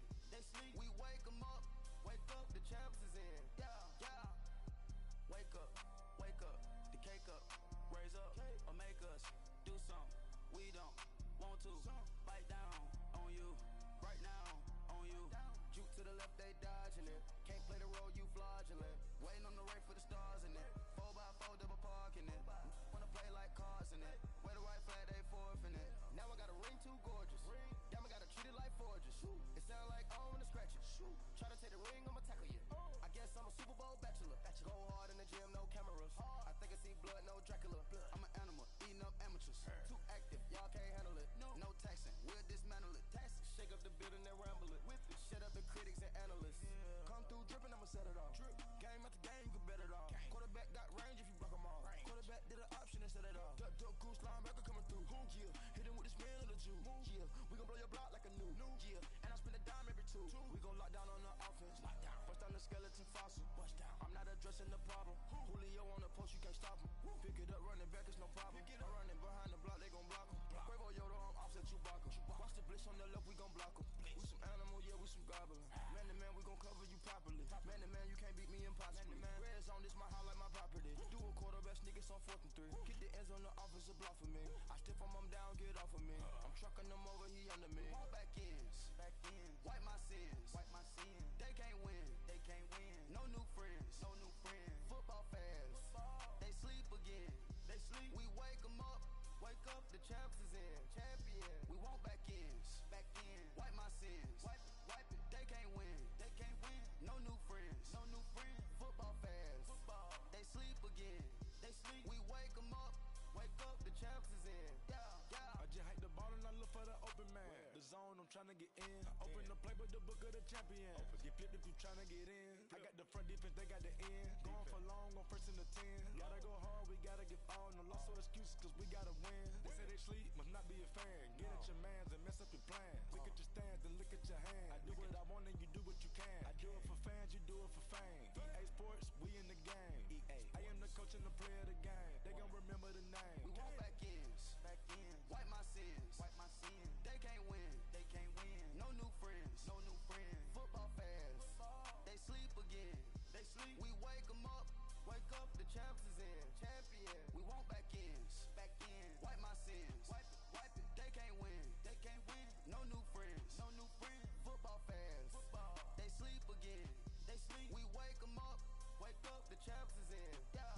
We wake 'em up. Wake up, the champs is in. Yeah. Wake up. The cake up. Raise up or make us do something we don't want to. Bite down on you. Right now on you. Juke to the left, they dodging it. Can't play the role, you fraudulent. Waiting on the race for the stars in it. 4x4 double parking it. Wanna play like cars in it. Where the white flag, they forfeiting it. Now I got a ring too gorgeous. Damn, I gotta treat it like forges. It sound like I don't wanna scratch it. Try to take the ring, I'ma tackle you. I guess I'm a Super Bowl bachelor. Go hard in the gym, no cameras. I think I see blood, no Dracula. I'm an animal, eating up amateurs. Too active, y'all can't handle it. No taxing, we'll dismantle it. Shake up the building and ramble it. Whip it, shut up the critics and analysts. Come through dripping, I'ma set it off. Game after game, you can bet it off. Quarterback got range if you block 'em off. Quarterback did an option and set it off. Duck goose linebacker coming through. Yeah, hit him with the spin of the Jew. Yeah, we gon' blow your block like a new. Yeah, and I spend a dime every two. We gon' lock down on the offense. Bust down the skeleton fossil. I'm not addressing the problem. Julio on the post, you can't stop him. Pick it up, running back, it's no problem. I'm running behind the block, they gon' block him. Quavo Yoda, I'm offset Chewbacca. Watch the blitz on the left, we gon' block him. We some animal, yeah, we some goblin. Man to man, we gon' cover you properly. Man to man, you can't beat me impossibly. Red zone, this my house like my property. Do a quarterback sneakers on 4th and 3. Kick the ends on the offensive block for me. I stiff him, I'm down, get off of me. I'm trucking them over, he under me. Back ends. Wipe my sins. They can't win. No new friends. Football fans. They sleep again. We wake 'em up. Wake up, the champs is in. We want back ends. Wipe my sins. Wipe it. They can't win. No new friends. Football fans. They sleep again. We wake 'em up. Wake up, the champs is in. Yeah. I just hike the ball and I look for the open man. The zone, I'm tryna get in. Open the play with the book of the champion. Get flipped if you tryna get in. I got the front defense, they got the end. Going for long on 1st and the 10. Gotta go hard, we gotta give all. No loss or excuses, cause we gotta win. They say they sleep, must not be a fan. Get at your mans and mess up your plans. Look at your stands and look at your hands. I do what I want and you do what you can. I do it for fans, you do it for fame. EA Sports, we in the game. I am the coach and the player of the game. They gon' remember the name. We want back ends. Wipe my sins. They can't win. No new friends. Football fans. They sleep again. We wake 'em up. Wake up, the champs is in. We want back ends. Wipe my sins. Wipe it. They can't win. No new friends. Football fans. They sleep again. We wake 'em up. Wake up, the champs is in. Yeah.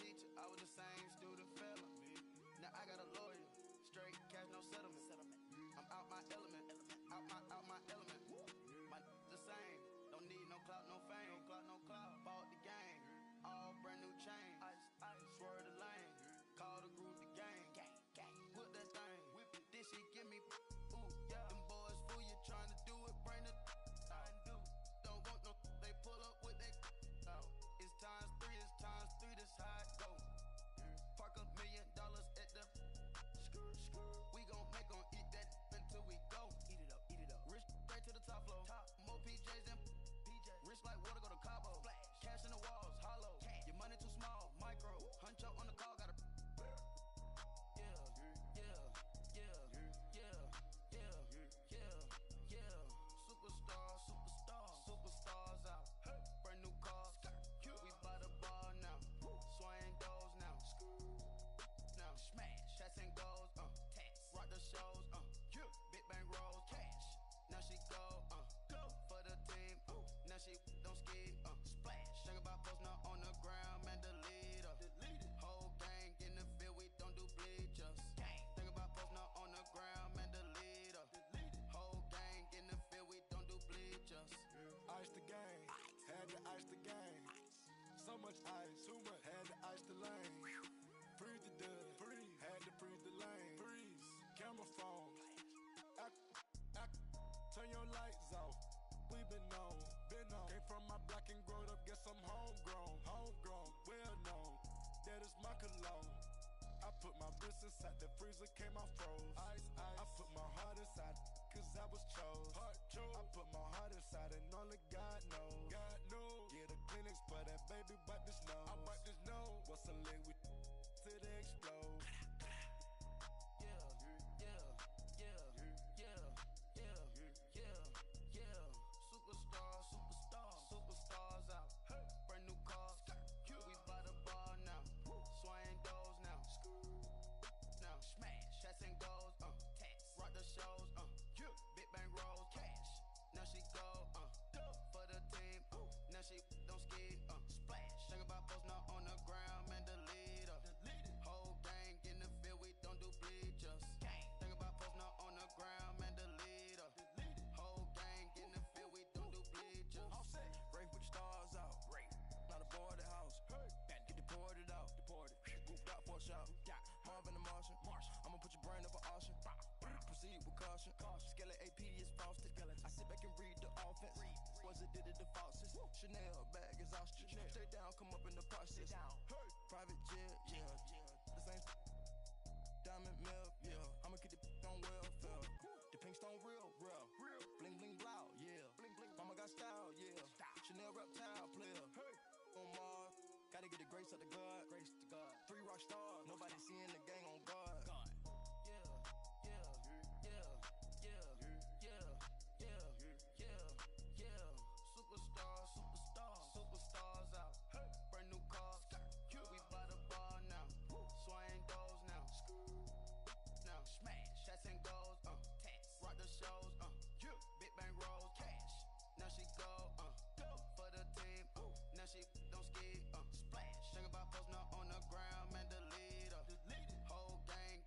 teacher, I was the same student fella. Now I got a lawyer, straight cash, no settlement. I'm out my element, out my element. My the same, don't need no clout, no fame. No clout. Bought the game, all brand new chain. Ice, swerve the lane, call the group the gang. Whip that thing, whip it. This shit give me, ooh, yeah. Them boys fool you trying to do it, bring the don't want no, they pull up with they out. It's times three, this how it go. Park $1 million at the we gon' make 'em eat that until we go. Eat it up. Rich straight to the top floor. More PJs than rich like water, go to Cabo. Flash. Cash in the walls, hollow. Your money too small, micro. Hunch up on the call, gotta Superstars out. Brand new cars. We by the bar now. Swaying doors now. Now smash. Chats and goals. Rock the shows. Big bang rolls. Cash. Now she go. For the team. Now she don't ski. Splash. Think about posting her on the ground, man. Delete her. Whole gang in the field. We don't do bleachers. Think about posting her on the ground, man. Delete her. Whole gang in the field. We don't do bleachers. Ice the game, had to ice the game. So much ice, too much, had to ice the lane. Freeze the dud, had to freeze the lane. Freeze, camera phone. Turn your lights off. We been on. Came from my block and growed up, guess I'm homegrown, well known. That is my cologne. I put my wrist inside the freezer, came out froze. Ice. I put my heart inside, cause I was chose. I put my heart inside and only God knows. Yeah, the clinics for that baby, wipe this nose. I wipe this nose. What's a leg with till they explode? Superstars out. Brand new cars. We by the bar now. Swaying doors now. Now smash. Chats and goals. Rock the shows. Big bang rolls. Cash. Now she go. For the team. Now she don't ski. Splash. Think about posting her on the ground, man. Delete her. Whole gang in the field. We don't do bleachers. Think about posting her on the ground, man. Delete her. Whole gang in the field. We don't do bleachers. All set. Race with the stars out. Not a boarded house. Get deported out. Grouped out for a shot. Marvin the Martian. I'ma put your brain up for auction. Proceed with caution. Skeleton AP is frosted. I sit back and read the offense. Was it did it the faucets? Chanel bag is ostrich. Stay down, come up in the process. Private jet, yeah. The same diamond milk, yeah. I'ma keep the on welfare. The pink stone real. Bling bling blow, yeah. Mama got style, yeah. Chanel reptile player. On Mars, gotta get the grace of the God. 3 rock stars, nobody seeing the gang on guard. Superstars out. Brand new cars. We by the bar now. Swaying doors now. Now smash. Chats and goals. Rock the shows. Big bang rolls. Cash. Now she go. For the team. Now she don't ski. Splash. Think about posting her on the ground, man. Delete her. Whole gang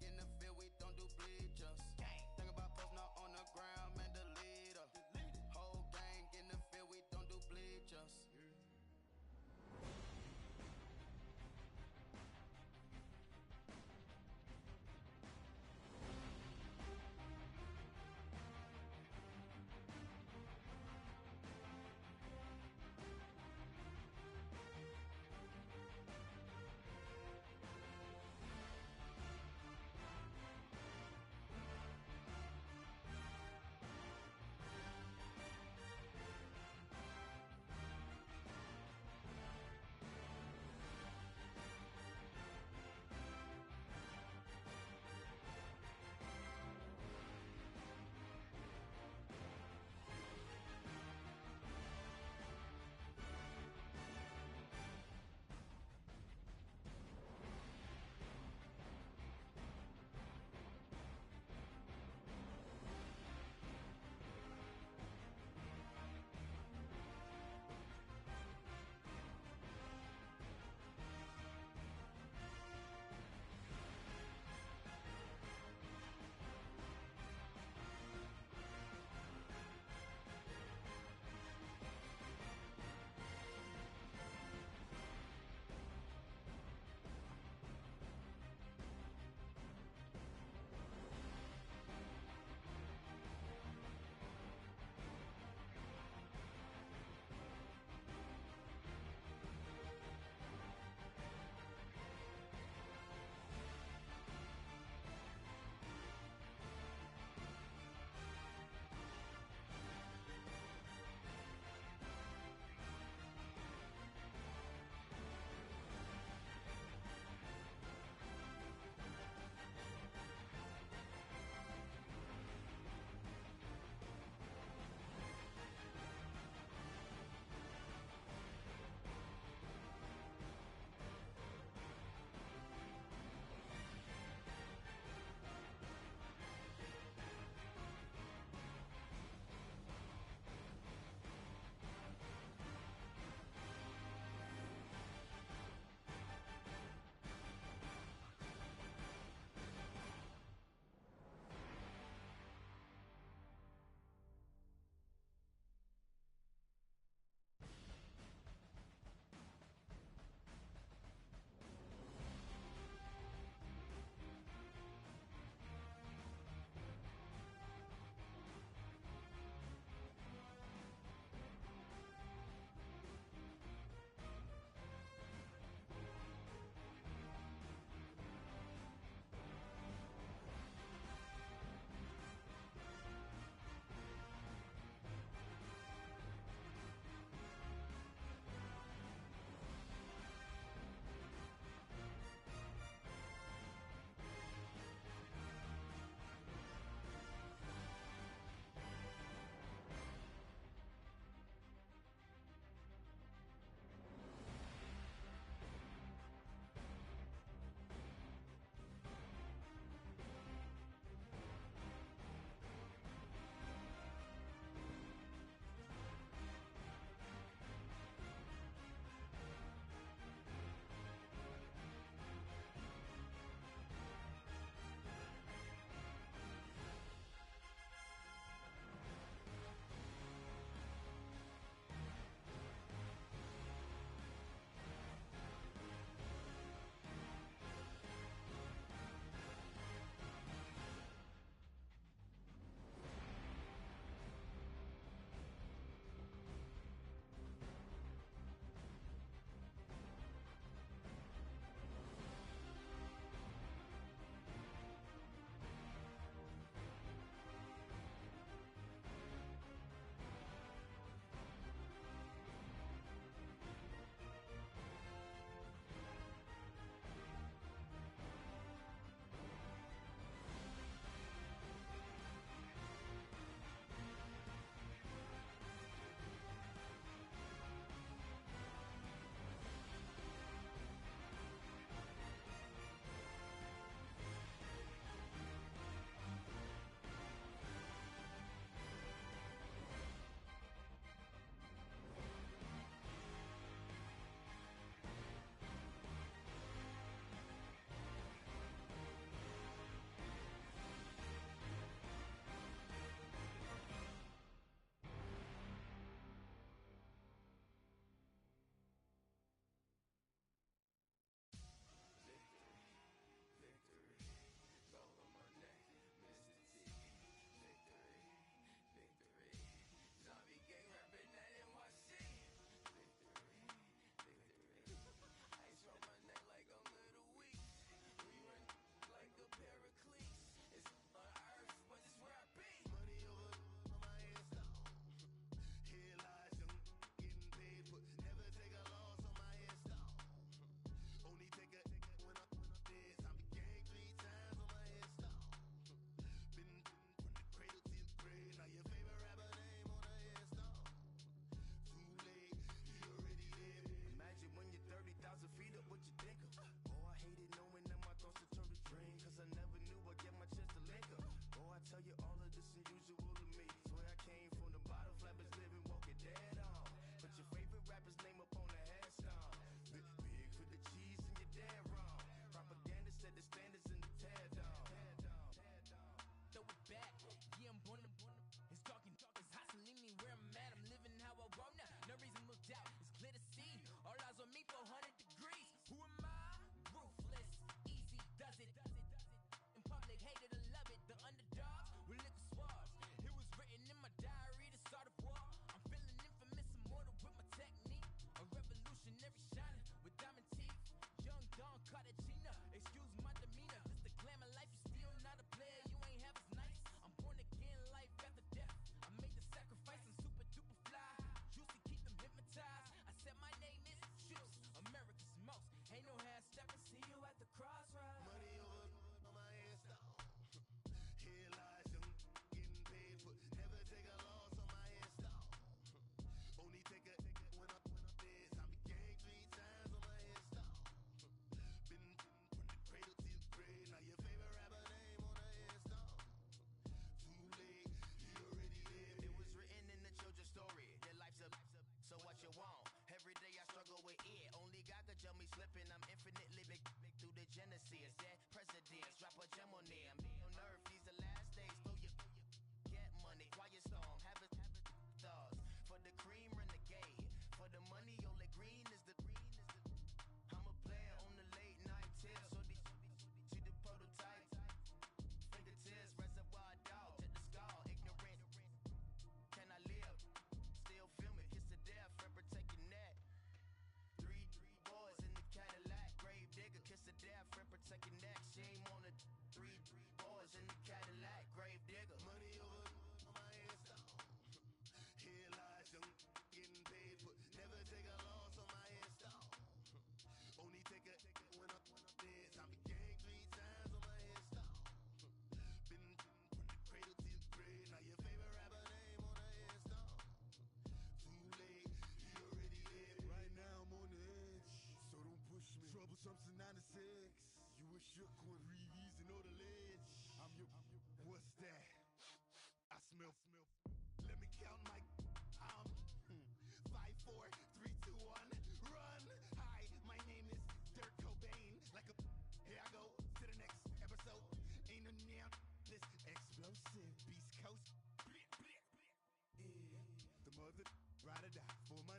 die for my,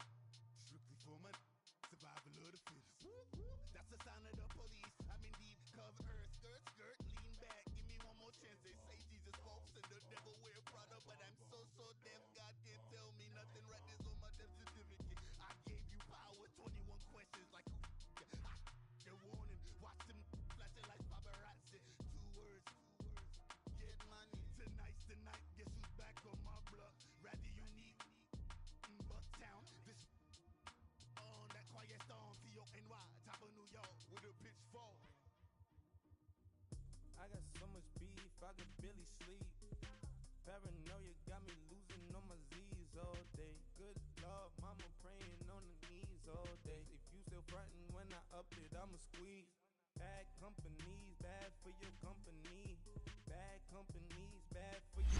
strictly for my. Survival of the fittest. That's the sound of the police. I'm indeed cover earth, skirt, lean back. Give me one more chance. They say Jesus walks and the devil wear Prada, but I'm so deaf. God can't tell me nothing. Right there's on my death certificate. I gave you power. 21 questions like who? The warning. Watch them flashing like paparazzi. Two words. Get money. Tonight's the night. Guess who's back on my block? Rather unique. Bucktown. This. On that quiet storm, T-O-N-Y, top of New York, with a pitchfork. I got so much beef, I could barely sleep. Paranoia got me losing on my Z's all day. Good Lord, mama praying on the knees all day. If you still frontin' when I up it, I'ma squeeze. Bad companies, bad for your company. Bad companies, bad for your